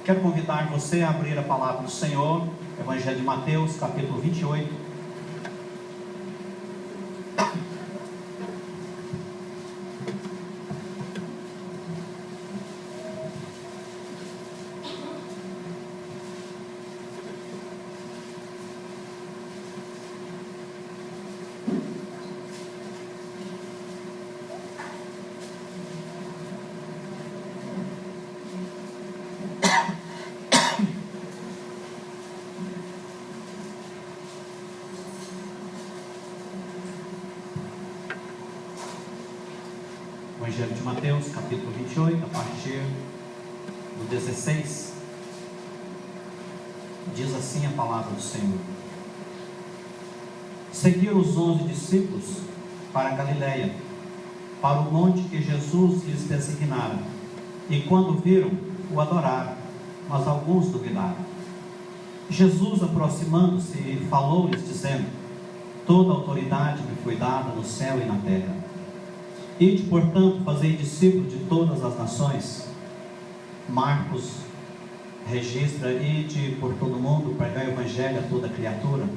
Quero convidar você a abrir a palavra do Senhor, Evangelho de Mateus, capítulo 28. Evangelho de Mateus, capítulo 28, a partir do 16, diz assim a palavra do Senhor: Seguiram os 11 discípulos para a Galiléia, para o monte que Jesus lhes designara, e quando viram, o adoraram, mas alguns duvidaram. Jesus, aproximando-se, falou-lhes, dizendo: Toda autoridade me foi dada no céu e na terra. Ide, portanto, fazei discípulos de todas as nações. Marcos registra: ide por todo mundo, pregai o evangelho a toda criatura,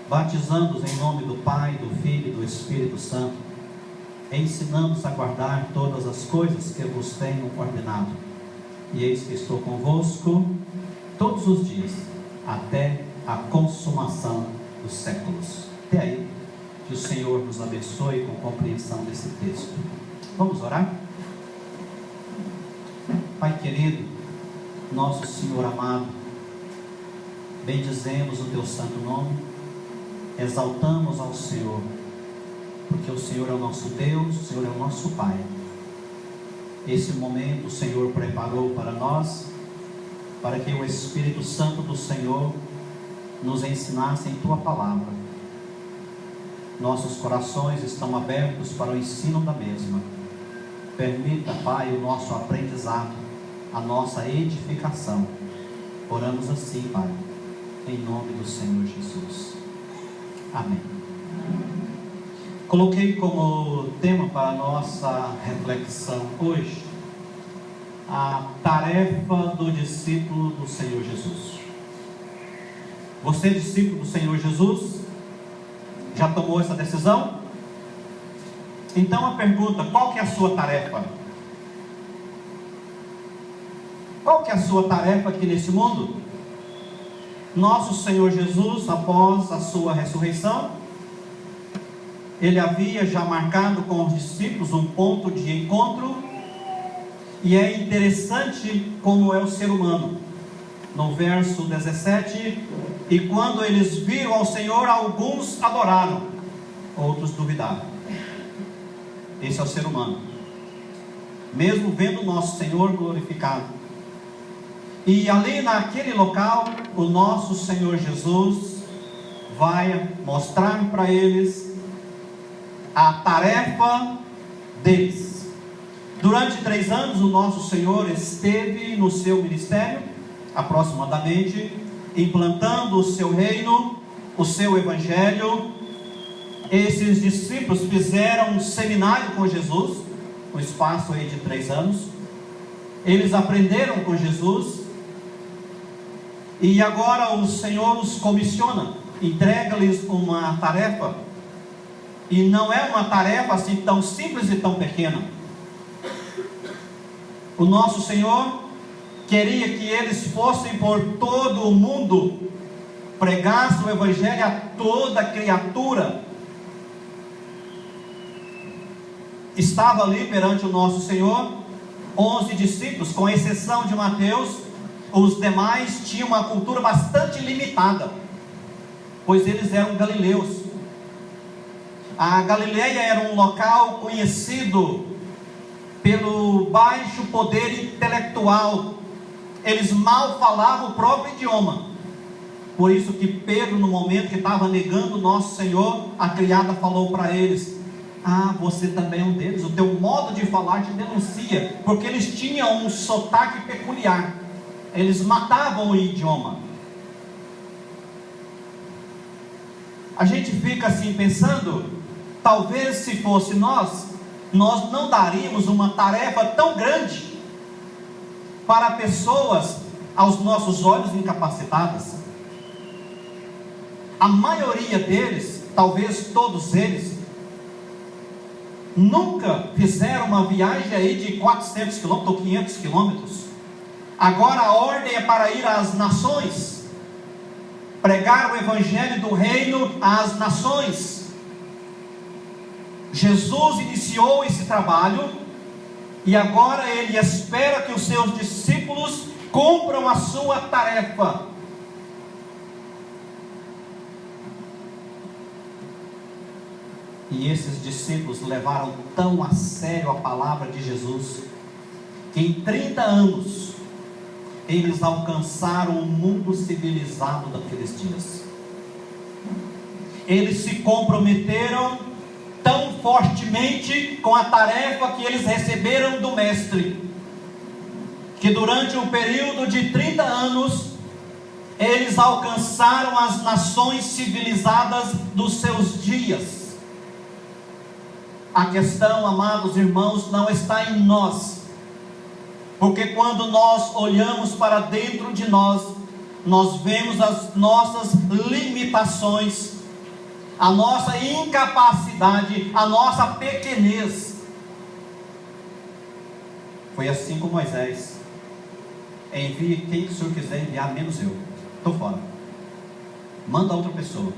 batizando-os em nome do Pai, do Filho e do Espírito Santo, ensinando-os a guardar todas as coisas que vos tenho ordenado. E eis que estou convosco todos os dias, até a consumação dos séculos. Até aí. Que o Senhor nos abençoe com a compreensão desse texto. Vamos orar? Pai querido, nosso Senhor amado, bendizemos o Teu santo nome, exaltamos ao Senhor, porque o Senhor é o nosso Deus, o Senhor é o nosso Pai. Esse momento o Senhor preparou para nós, para que o Espírito Santo do Senhor nos ensinasse em Tua palavra. Nossos corações estão abertos para o ensino da mesma. Permita, Pai, o nosso aprendizado, a nossa edificação. Oramos assim, Pai, em nome do Senhor Jesus. Amém. Coloquei como tema para a nossa reflexão hoje a tarefa do discípulo do Senhor Jesus. Você, discípulo do Senhor Jesus, já tomou essa decisão? Então a pergunta: qual que é a sua tarefa? Qual que é a sua tarefa aqui nesse mundo? Nosso Senhor Jesus, após a sua ressurreição, Ele havia já marcado com os discípulos um ponto de encontro. E é interessante como é o ser humano. No verso 17: e quando eles viram ao Senhor, alguns adoraram, outros duvidaram. Esse é o ser humano, mesmo vendo o nosso Senhor glorificado. E ali naquele local, o nosso Senhor Jesus vai mostrar para eles a tarefa deles. Durante 3 anos o nosso Senhor esteve no seu ministério, aproximadamente, implantando o seu reino, o seu evangelho. Esses discípulos fizeram um seminário com Jesus, um espaço aí de 3 anos. Eles aprenderam com Jesus, e agora o Senhor os comissiona, entrega-lhes uma tarefa, e não é uma tarefa assim tão simples e tão pequena. O nosso Senhor queria que eles fossem por todo o mundo, pregassem o evangelho a toda criatura. Estava ali perante o nosso Senhor 11 discípulos, com exceção de Mateus. Os demais tinham uma cultura bastante limitada, pois eles eram galileus. A Galileia era um local conhecido pelo baixo poder intelectual. Eles mal falavam o próprio idioma. Por isso que Pedro, no momento que estava negando o nosso Senhor, a criada falou para eles: ah, você também é um deles, o teu modo de falar te denuncia. Porque eles tinham um sotaque peculiar, eles matavam o idioma. A gente fica assim pensando, talvez se fosse nós não daríamos uma tarefa tão grande para pessoas aos nossos olhos incapacitadas. A maioria deles, talvez todos eles, nunca fizeram uma viagem aí de 400 quilômetros ou 500 quilômetros. Agora a ordem é para ir às nações, pregar o evangelho do reino às nações. Jesus iniciou esse trabalho e agora ele espera que os seus discípulos cumpram a sua tarefa. E esses discípulos levaram tão a sério a palavra de Jesus, que em 30 anos, eles alcançaram o mundo civilizado daqueles dias. Eles se comprometeram tão fortemente com a tarefa que eles receberam do Mestre, que durante um período de 30 anos, eles alcançaram as nações civilizadas dos seus dias. A questão, amados irmãos, não está em nós, porque quando nós olhamos para dentro de nós, nós vemos as nossas limitações, a nossa incapacidade, a nossa pequenez. Foi assim com Moisés: envie quem o Senhor quiser enviar, menos eu, estou fora, manda outra pessoa,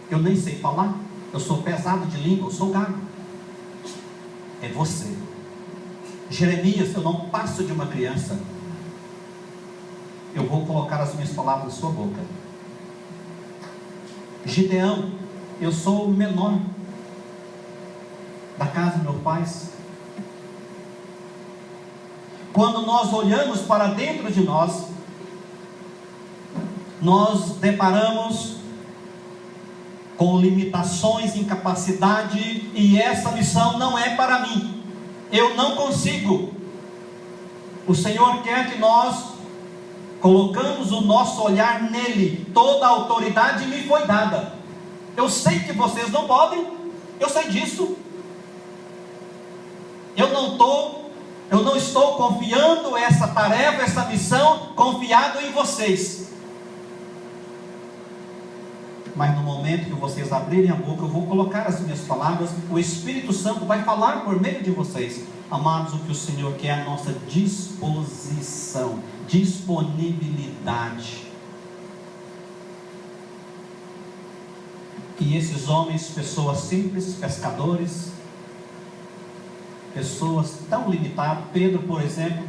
eu nem sei falar, eu sou pesado de língua, eu sou gago. É você. Jeremias, eu não passo de uma criança, eu vou colocar as minhas palavras na sua boca. Gideão, eu sou o menor da casa dos meus pais. Quando nós olhamos para dentro de nós, nós deparamos com limitações, incapacidade, e essa missão não é para mim, eu não consigo. O Senhor quer que nós colocamos o nosso olhar nele. Toda a autoridade me foi dada. Eu sei que vocês não podem, eu sei disso. Eu não estou confiando essa tarefa, essa missão, confiado em vocês. Mas no momento que vocês abrirem a boca, eu vou colocar as minhas palavras, o Espírito Santo vai falar por meio de vocês. Amados, o que o Senhor quer é a nossa disposição, disponibilidade. E esses homens, pessoas simples, pescadores, pessoas tão limitadas. Pedro, por exemplo,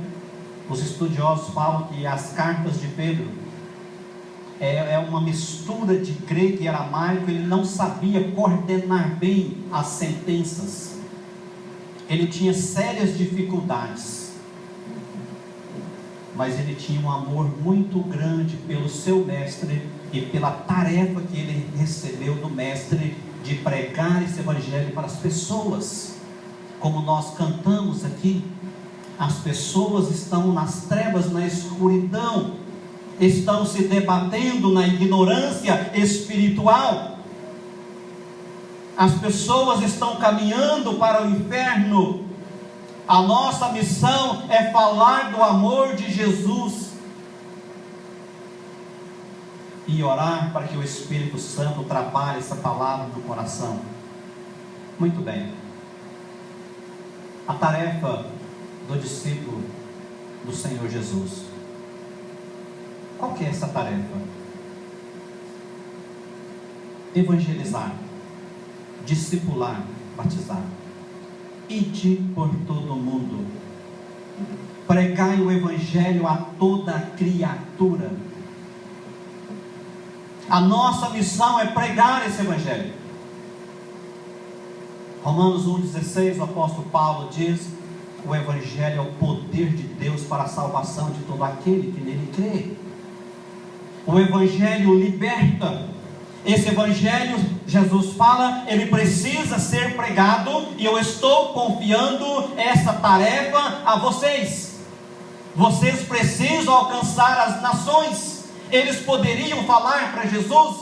os estudiosos falam que as cartas de Pedro é uma mistura de grego e aramaico. Ele não sabia coordenar bem as sentenças, ele tinha sérias dificuldades, mas ele tinha um amor muito grande pelo seu mestre e pela tarefa que ele recebeu do mestre de pregar esse evangelho para as pessoas. Como nós cantamos aqui, as pessoas estão nas trevas, na escuridão, estão se debatendo na ignorância espiritual, as pessoas estão caminhando para o inferno. A nossa missão é falar do amor de Jesus e orar para que o Espírito Santo trabalhe essa palavra no coração. Muito bem. A tarefa do discípulo do Senhor Jesus. Qual que é essa tarefa? Evangelizar, discipular, batizar. Ide por todo mundo, pregai o Evangelho a toda criatura. A nossa missão é pregar esse Evangelho. Romanos 1,16, o apóstolo Paulo diz: o Evangelho é o poder de Deus para a salvação de todo aquele que nele crê. O Evangelho liberta. Esse Evangelho, Jesus fala, ele precisa ser pregado, e eu estou confiando essa tarefa a vocês. Vocês precisam alcançar as nações. Eles poderiam falar para Jesus: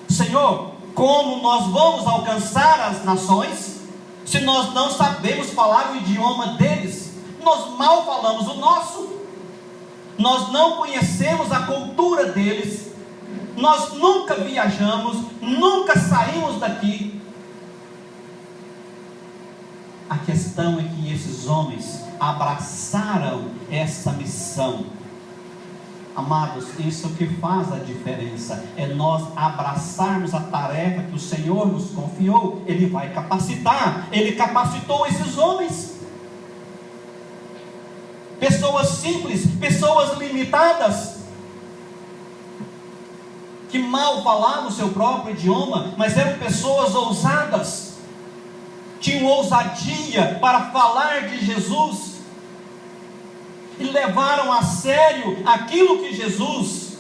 Senhor, como nós vamos alcançar as nações se nós não sabemos falar o idioma deles? Nós mal falamos o nosso. nós não conhecemos a cultura deles, nós nunca viajamos, nunca saímos daqui. A questão é que esses homens abraçaram essa missão. Amados, isso que faz a diferença, é nós abraçarmos a tarefa que o Senhor nos confiou. Ele vai capacitar, Ele capacitou esses homens, pessoas simples, pessoas limitadas, que mal falavam o seu próprio idioma, mas eram pessoas ousadas, tinham ousadia para falar de Jesus, e levaram a sério aquilo que Jesus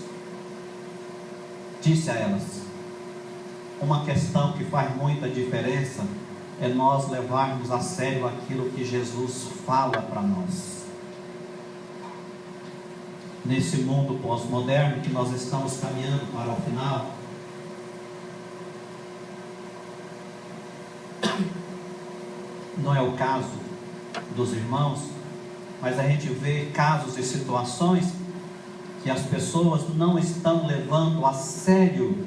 disse a elas. Uma questão que faz muita diferença é nós levarmos a sério aquilo que Jesus fala para nós. Nesse mundo pós-moderno que nós estamos caminhando para o final, não é o caso dos irmãos, mas a gente vê casos e situações que as pessoas não estão levando a sério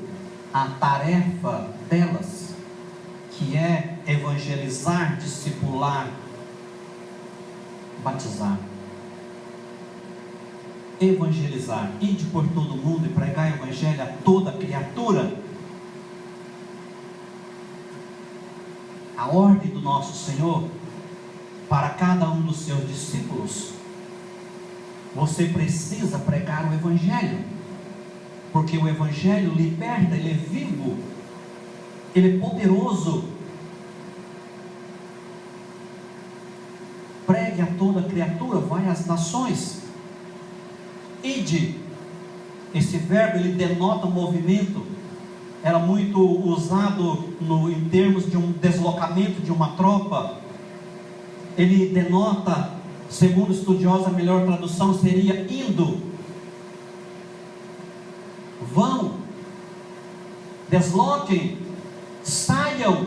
a tarefa delas, que é evangelizar, discipular, batizar. Evangelizar, ide por todo mundo e pregar o evangelho a toda criatura. A ordem do nosso Senhor para cada um dos seus discípulos: você precisa pregar o evangelho, porque o evangelho liberta, ele é vivo, ele é poderoso. Pregue a toda criatura, vai às nações. Ide, esse verbo ele denota movimento, era muito usado em termos de um deslocamento de uma tropa. Ele denota, segundo estudiosos, a melhor tradução seria indo. Vão, desloquem, saiam,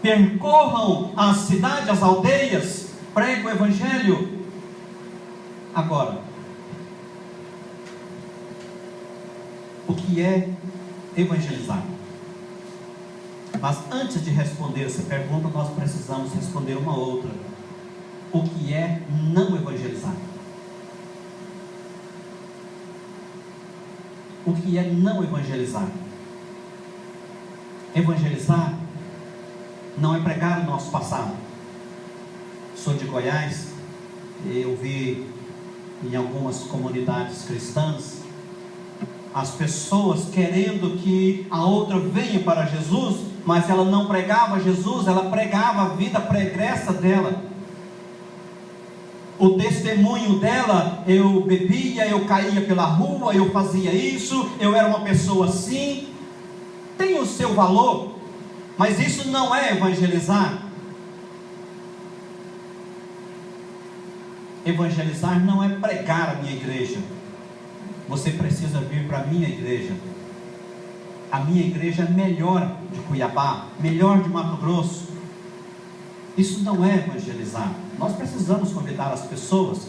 percorram as cidades, as aldeias, preguem o evangelho. Agora, o que é evangelizar? Mas antes de responder essa pergunta, nós precisamos responder uma outra: o que é não evangelizar? O que é não evangelizar? Evangelizar não é pregar o nosso passado. Sou de Goiás, eu vi em algumas comunidades cristãs as pessoas querendo que a outra venha para Jesus, mas ela não pregava Jesus, ela pregava a vida pregressa dela. O testemunho dela: eu bebia, eu caía pela rua, eu fazia isso, eu era uma pessoa assim. Tem o seu valor, mas isso não é evangelizar. Evangelizar não é pregar a minha igreja. Você precisa vir para a minha igreja. A minha igreja é melhor de Cuiabá, melhor de Mato Grosso. Isso não é evangelizar. Nós precisamos convidar as pessoas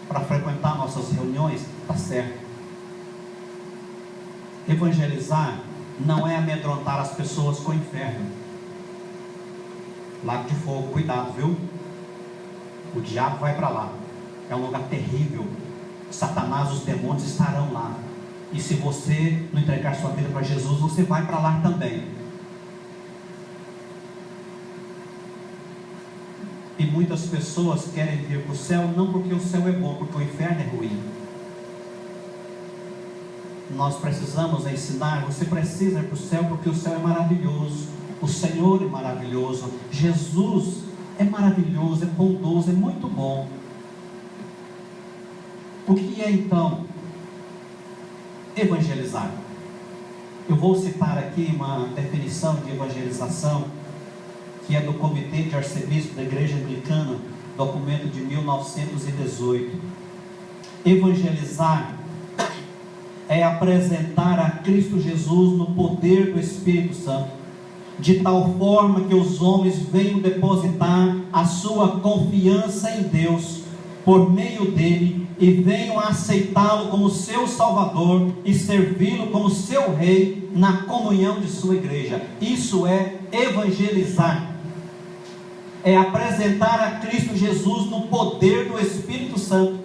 para frequentar nossas reuniões, está certo. Evangelizar não é amedrontar as pessoas com o inferno. Lago de fogo, cuidado, viu? O diabo vai para lá, é um lugar terrível. Satanás, os demônios estarão lá. E se você não entregar sua vida para Jesus, você vai para lá também. E muitas pessoas querem vir para o céu, não porque o céu é bom, porque o inferno é ruim. Nós precisamos ensinar: você precisa ir para o céu porque o céu é maravilhoso, o Senhor é maravilhoso, Jesus é maravilhoso, é bondoso, é muito bom. O que é então evangelizar? Eu vou citar aqui uma definição de evangelização que é do Comitê de Arcebispos da Igreja Anglicana, documento de 1918. Evangelizar é apresentar a Cristo Jesus no poder do Espírito Santo, de tal forma que os homens venham depositar a sua confiança em Deus, por meio dele, e venham a aceitá-lo como seu Salvador e servi-lo como seu Rei na comunhão de sua igreja. Isso é evangelizar, é apresentar a Cristo Jesus no poder do Espírito Santo.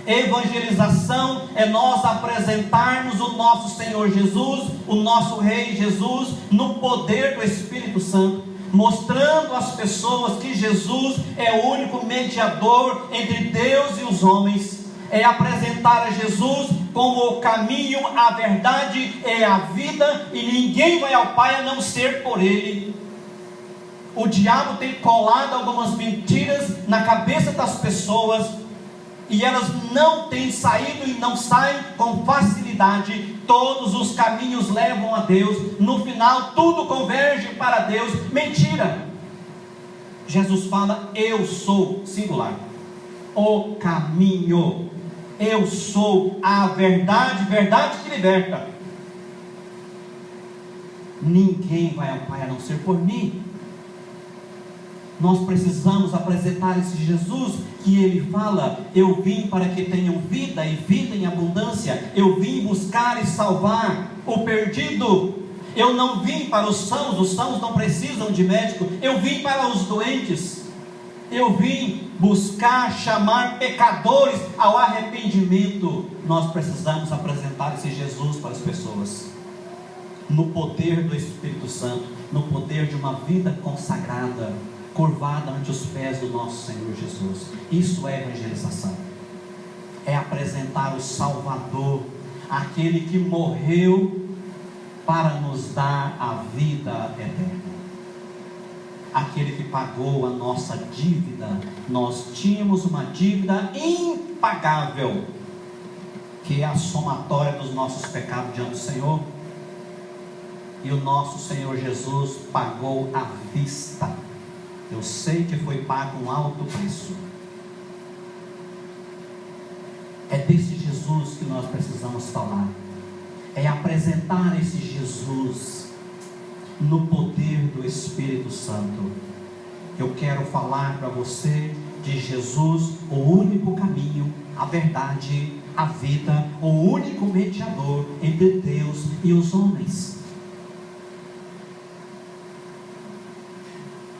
Evangelização é nós apresentarmos o nosso Senhor Jesus, o nosso Rei Jesus, no poder do Espírito Santo, mostrando às pessoas que Jesus é o único mediador entre Deus e os homens. É apresentar a Jesus como o caminho, a verdade e a vida, e ninguém vai ao Pai a não ser por Ele. O diabo tem colado algumas mentiras na cabeça das pessoas, e elas não têm saído e não saem com facilidade. Todos os caminhos levam a Deus, no final tudo converge para Deus. Mentira! Jesus fala: eu sou, singular, o caminho, eu sou a verdade, verdade que liberta. Ninguém vai ao Pai a não ser por mim. Nós precisamos apresentar esse Jesus que Ele fala: eu vim para que tenham vida e vida em abundância. Eu vim buscar e salvar o perdido. Eu não vim para os sãos não precisam de médico. Eu vim para os doentes. Eu vim buscar, chamar pecadores ao arrependimento. Nós precisamos apresentar esse Jesus para as pessoas, no poder do Espírito Santo, no poder de uma vida consagrada, curvada ante os pés do nosso Senhor Jesus. Isso é evangelização, é apresentar o Salvador, aquele que morreu para nos dar a vida eterna, aquele que pagou a nossa dívida. Nós tínhamos uma dívida impagável, que é a somatória dos nossos pecados diante do Senhor, e o nosso Senhor Jesus pagou à vista. Eu sei que foi pago um alto preço. É desse Jesus que nós precisamos falar, é apresentar esse Jesus no poder do Espírito Santo. Eu quero falar para você de Jesus, o único caminho, a verdade, a vida, o único mediador entre Deus e os homens.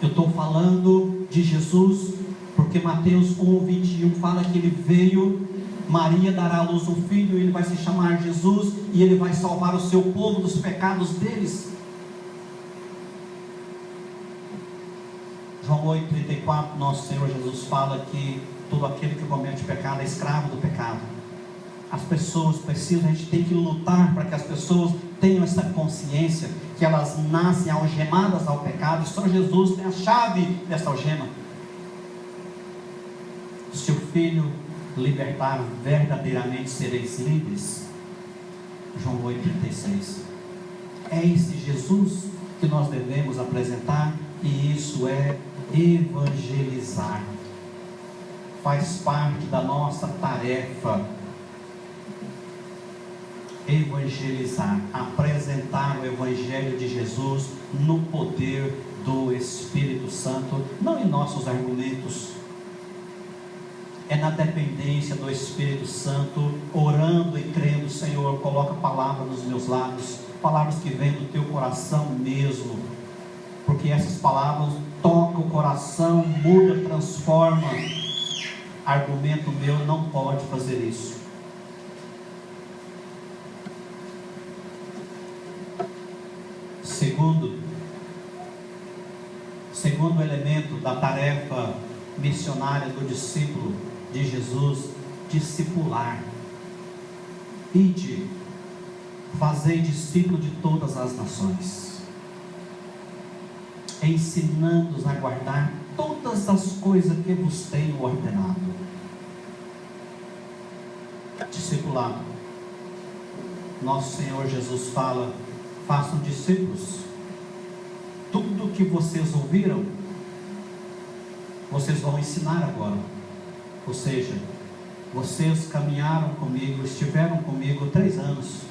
Eu estou falando de Jesus porque Mateus 1:21 fala que Ele veio, Maria dará à luz um filho, Ele vai se chamar Jesus, e Ele vai salvar o seu povo dos pecados deles. João 8:34, nosso Senhor Jesus fala que todo aquele que comete pecado é escravo do pecado. As pessoas precisam, a gente tem que lutar para que as pessoas tenham essa consciência que elas nascem algemadas ao pecado, e só Jesus tem a chave dessa algema. Se o Filho libertar, verdadeiramente sereis livres. João 8:36. É esse Jesus que nós devemos apresentar, e isso é evangelizar. Faz parte da nossa tarefa evangelizar, apresentar o Evangelho de Jesus no poder do Espírito Santo, não em nossos argumentos, é na dependência do Espírito Santo, orando e crendo. Senhor, coloca a palavra nos meus lábios, palavras que vêm do teu coração mesmo, porque essas palavras tocam o coração, muda, transforma. Argumento meu não pode fazer isso. Segundo elemento da tarefa missionária do discípulo de Jesus, discipular. Ide, fazei discípulo de todas as nações, ensinando-os a guardar todas as coisas que vos tenho ordenado. Discipulado. Nosso Senhor Jesus fala: façam discípulos. Tudo que vocês ouviram, vocês vão ensinar agora. Ou seja, vocês caminharam comigo, estiveram comigo 3 anos.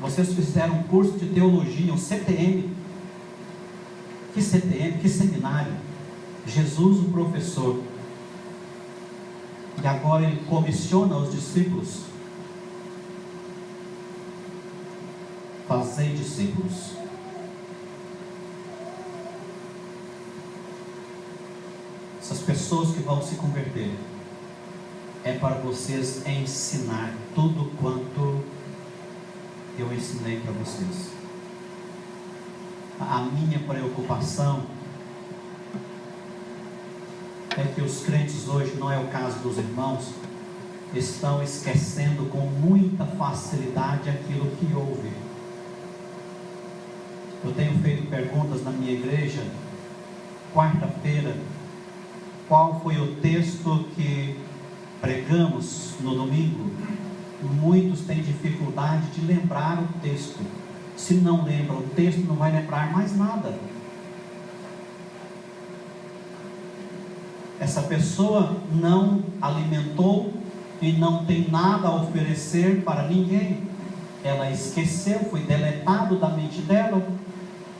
Vocês fizeram um curso de teologia, um CTM. Que CTM? Que seminário? Jesus, o professor, E agora ele comissiona os discípulos: fazei discípulos. Essas pessoas que vão se converter, é para vocês ensinar tudo quanto eu ensinei para vocês. A minha preocupação é que os crentes hoje, não é o caso dos irmãos, estão esquecendo com muita facilidade aquilo que houve. Eu tenho feito perguntas na minha igreja. Quarta-feira, qual foi o texto que pregamos no domingo? Muitos têm dificuldade de lembrar o texto. Se não lembra o texto, não vai lembrar mais nada. Essa pessoa não alimentou e não tem nada a oferecer para ninguém. Ela esqueceu, foi deletado da mente dela.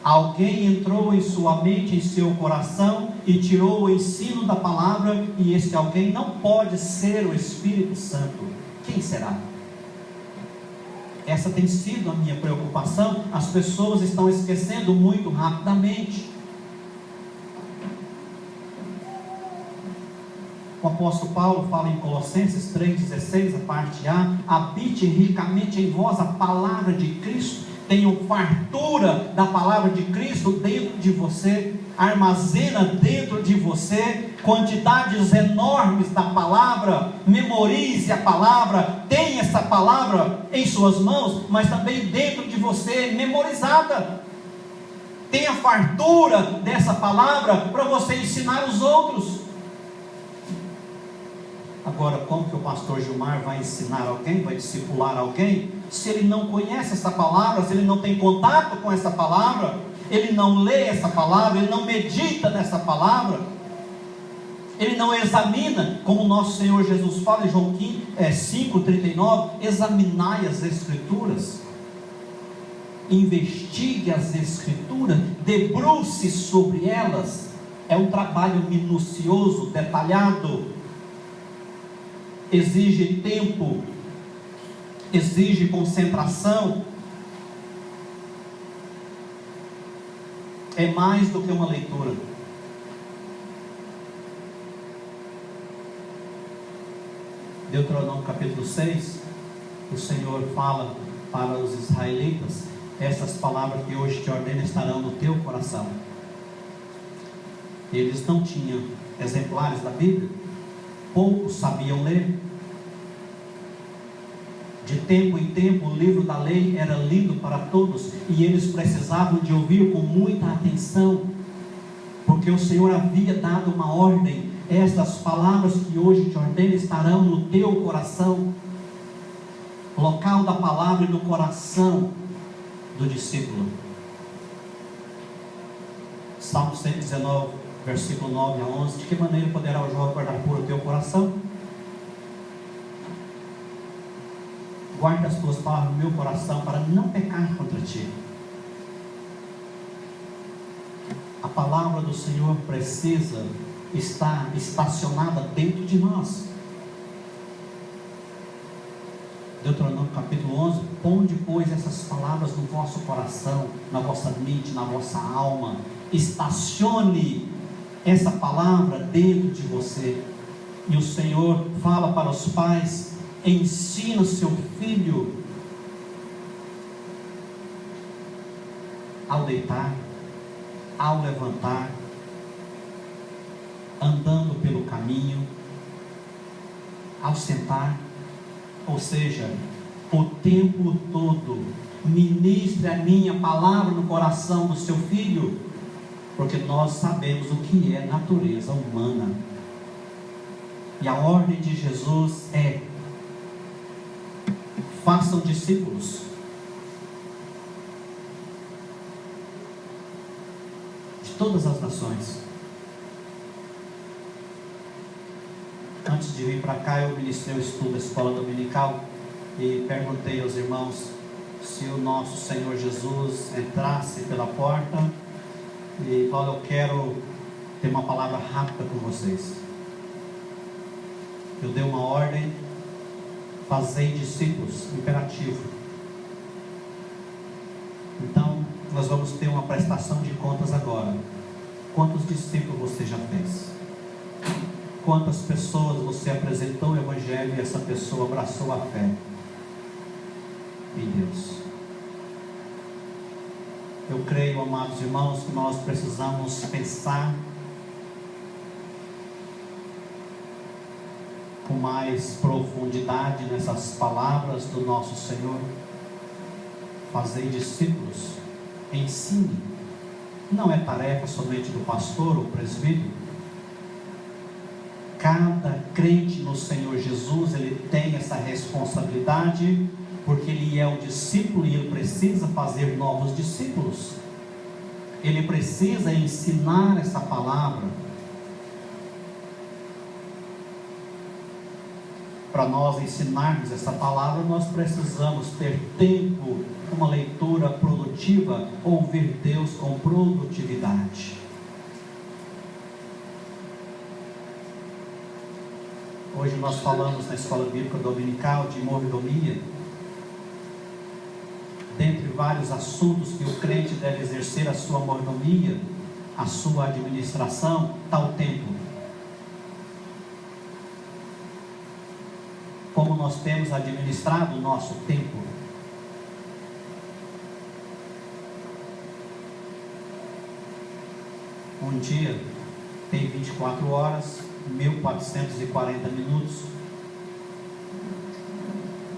Alguém entrou em sua mente, em seu coração, e tirou o ensino da palavra, e esse alguém não pode ser o Espírito Santo. Quem será? Essa tem sido a minha preocupação. As pessoas estão esquecendo muito rapidamente. O apóstolo Paulo fala em Colossenses 3,16, a parte A: habite ricamente em vós a palavra de Cristo. Tenham fartura da palavra de Cristo dentro de você. Armazena dentro de você quantidades enormes da palavra. Memorize a palavra. Tenha essa palavra em suas mãos, mas também dentro de você, memorizada. Tenha fartura dessa palavra para você ensinar os outros. Agora, como que o pastor Gilmar vai ensinar alguém, vai discipular alguém, se ele não conhece essa palavra, se ele não tem contato com essa palavra, ele não lê essa palavra, ele não medita nessa palavra, ele não examina, como o nosso Senhor Jesus fala em João 5,39, examinai as Escrituras, investigue as Escrituras, debruce sobre elas. É um trabalho minucioso, detalhado, exige tempo, exige concentração. É mais do que uma leitura. Deuteronômio capítulo 6, o Senhor fala para os israelitas: essas palavras que hoje te ordeno estarão no teu coração. Eles não tinham exemplares da Bíblia, poucos sabiam ler. De tempo em tempo o livro da lei era lido para todos, e eles precisavam de ouvir com muita atenção, porque o Senhor havia dado uma ordem: estas palavras que hoje te ordeno estarão no teu coração. Local da palavra e no coração do discípulo. Salmo 119, versículo 9 a 11: de que maneira poderá o jovem guardar puro o teu coração? Guarda as tuas palavras no meu coração, para não pecar contra ti. A palavra do Senhor precisa estar estacionada dentro de nós. Deuteronômio capítulo 11: ponde, pois, essas palavras no vosso coração, na vossa mente, na vossa alma. Estacione essa palavra dentro de você. E o Senhor fala para os pais: ensina o seu filho ao deitar, ao levantar, andando pelo caminho, ao sentar. Ou seja, o tempo todo ministre a minha palavra no coração do seu filho, porque nós sabemos o que é natureza humana. E a ordem de Jesus é: façam discípulos. De todas as nações. Antes de vir para cá, eu ministrei o estudo da escola dominical e perguntei aos irmãos se o nosso Senhor Jesus entrasse pela porta e falou: eu quero ter uma palavra rápida com vocês. eu dei uma ordem: fazei discípulos, imperativo. Então, nós vamos ter uma prestação de contas agora. Quantos discípulos você já fez? Quantas pessoas você apresentou o Evangelho e essa pessoa abraçou a fé em Deus? Eu creio, amados irmãos, que nós precisamos pensar com mais profundidade nessas palavras do nosso Senhor. Fazei discípulos, ensine. Não é tarefa somente do pastor ou presbítero. Cada crente no Senhor Jesus, ele tem essa responsabilidade, porque ele é o discípulo e ele precisa fazer novos discípulos. Ele precisa ensinar essa palavra. Para nós ensinarmos essa palavra, nós precisamos ter tempo, uma leitura produtiva, ouvir Deus com produtividade. Hoje nós falamos na escola bíblica dominical de mordomia. Dentre vários assuntos que o crente deve exercer a sua mordomia, a sua administração, está o tempo. Como nós temos administrado o nosso tempo? Um dia tem 24 horas, 1440 minutos.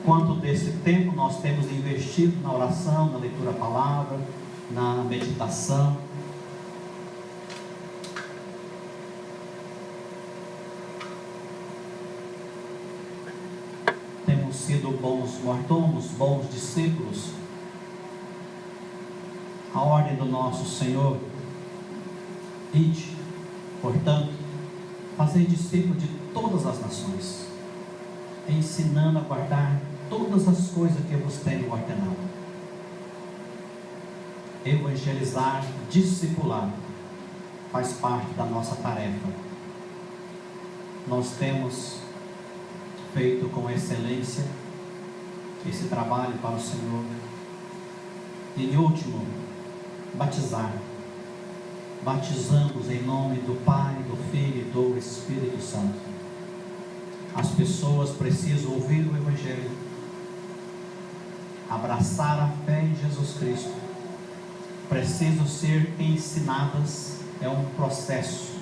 Quanto desse tempo nós temos investido na oração, na leitura da palavra, na meditação? Temos sido bons mordomos, bons discípulos? A ordem do nosso Senhor: ide, portanto, fazei discípulos de todas as nações, ensinando a guardar todas as coisas que eu vos tenho ordenado. Evangelizar, discipular, faz parte da nossa tarefa. Nós temos feito com excelência esse trabalho para o Senhor. E em último, batizar. Batizamos em nome do Pai, do Filho e do Espírito Santo. As pessoas precisam ouvir o Evangelho, abraçar a fé em Jesus Cristo, precisam ser ensinadas. É um processo,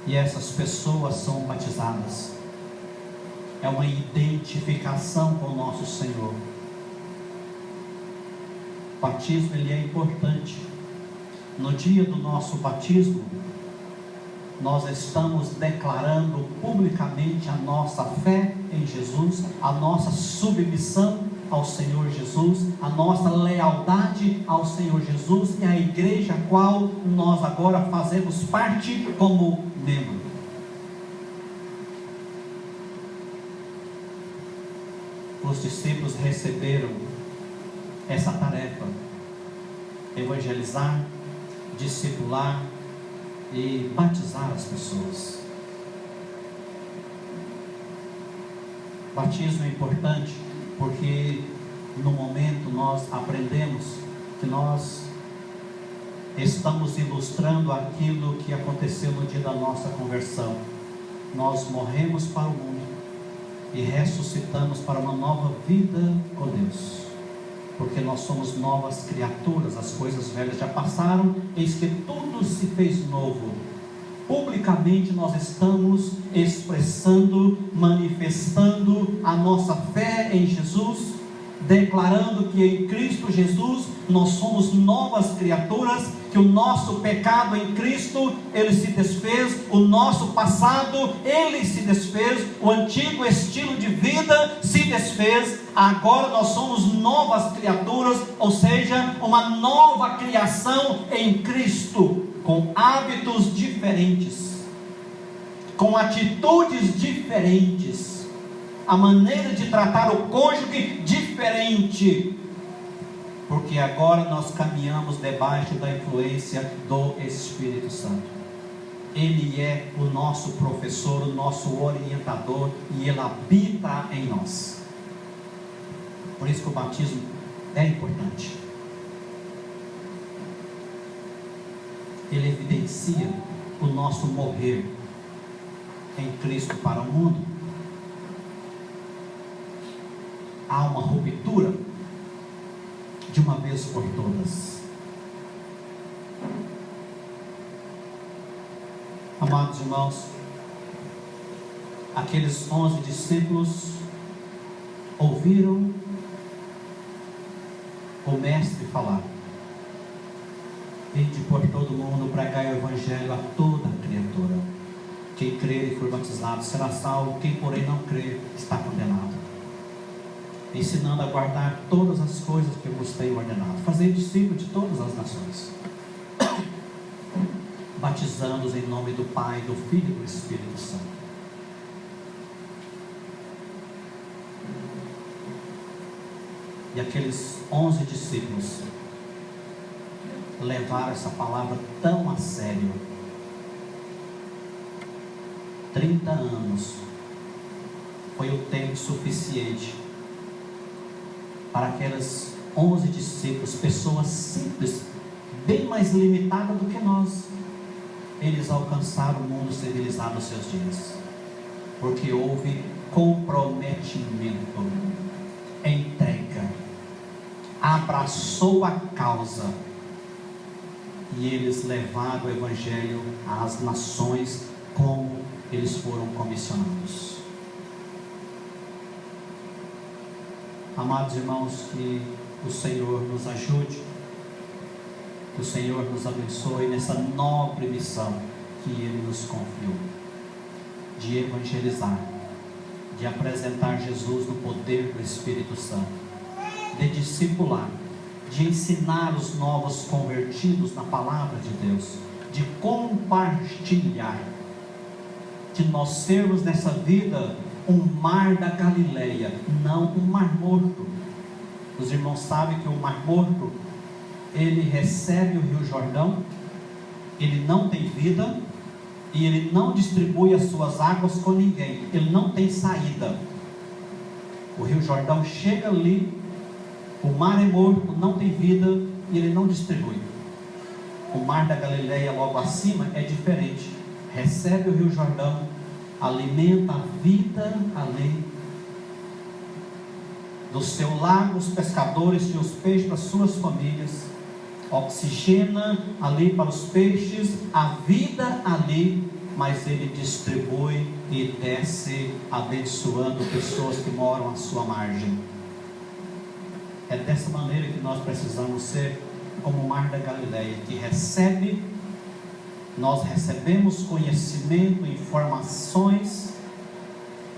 e essas pessoas são batizadas. É uma identificação com o nosso Senhor. O batismo, ele é importante. No dia do nosso batismo, nós estamos declarando publicamente a nossa fé em Jesus, a nossa submissão ao Senhor Jesus, a nossa lealdade ao Senhor Jesus e à igreja a qual nós agora fazemos parte como membro. Os discípulos receberam essa tarefa: evangelizar, discipular e batizar as pessoas. Batismo é importante porque no momento nós aprendemos que nós estamos ilustrando aquilo que aconteceu no dia da nossa conversão. Nós morremos para o mundo e ressuscitamos para uma nova vida com Deus, porque nós somos novas criaturas. As coisas velhas já passaram, eis que tudo se fez novo. Publicamente nós estamos expressando, manifestando a nossa fé em Jesus, declarando que em Cristo Jesus nós somos novas criaturas, que o nosso pecado em Cristo, ele se desfez, o nosso passado, ele se desfez, o antigo estilo de vida se desfez, agora nós somos novas criaturas, ou seja, uma nova criação em Cristo, com hábitos diferentes, com atitudes diferentes, a maneira de tratar o cônjuge diferente, porque agora nós caminhamos debaixo da influência do Espírito Santo. Ele é o nosso professor, o nosso orientador, e Ele habita em nós. Por isso que o batismo é importante. Ele evidencia o nosso morrer em Cristo para o mundo. Há uma ruptura de uma vez por todas. Amados irmãos, aqueles 11 discípulos ouviram o mestre falar: ide por todo mundo, pregai o evangelho a toda criatura. Quem crer e for batizado será salvo, quem porém não crer está condenado. Ensinando a guardar todas as coisas que eu vos tenho ordenado. Fazer discípulos de todas as nações, batizando-os em nome do Pai, do Filho e do Espírito Santo. E aqueles 11 discípulos levaram essa palavra tão a sério. 30 anos foi o tempo suficiente para aqueles 11 discípulos, pessoas simples, bem mais limitadas do que nós. Eles alcançaram o mundo civilizado nos seus dias, porque houve comprometimento, entrega, abraçou a causa, e eles levaram o evangelho às nações como eles foram comissionados. Amados irmãos, que o Senhor nos ajude, que o Senhor nos abençoe nessa nobre missão que Ele nos confiou, de evangelizar, de apresentar Jesus no poder do Espírito Santo, de discipular, de ensinar os novos convertidos na palavra de Deus, de compartilhar, de nós sermos nessa vida um mar da Galileia, não um mar morto. Os irmãos sabem que o mar morto, ele recebe o Rio Jordão, ele não tem vida, e ele não distribui as suas águas com ninguém, ele não tem saída. O Rio Jordão chega ali, o mar é morto, não tem vida, e ele não distribui. O mar da Galileia logo acima é diferente, recebe o Rio Jordão, alimenta a vida além do seu lago, os pescadores e os peixes para suas famílias, oxigena ali para os peixes, a vida ali, mas ele distribui e desce abençoando pessoas que moram à sua margem. É dessa maneira que nós precisamos ser, como o mar da Galileia, que recebe, nós recebemos conhecimento, informações,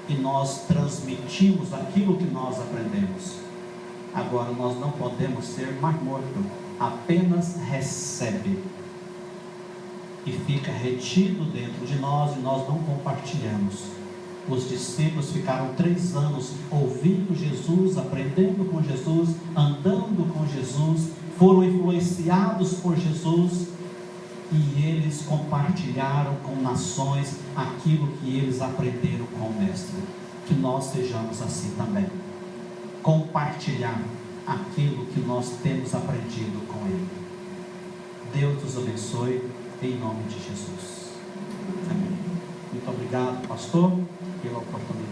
e nós transmitimos aquilo que nós aprendemos. Agora nós não podemos ser mar morto, apenas recebe e fica retido dentro de nós, e nós não compartilhamos. Os discípulos ficaram 3 anos ouvindo Jesus, aprendendo com Jesus, andando com Jesus, foram influenciados por Jesus, e eles compartilharam com nações aquilo que eles aprenderam com o Mestre. Que nós sejamos assim também, compartilhar aquilo que nós temos aprendido com Ele. Deus nos abençoe, em nome de Jesus. Amém. Muito obrigado, pastor, pela oportunidade.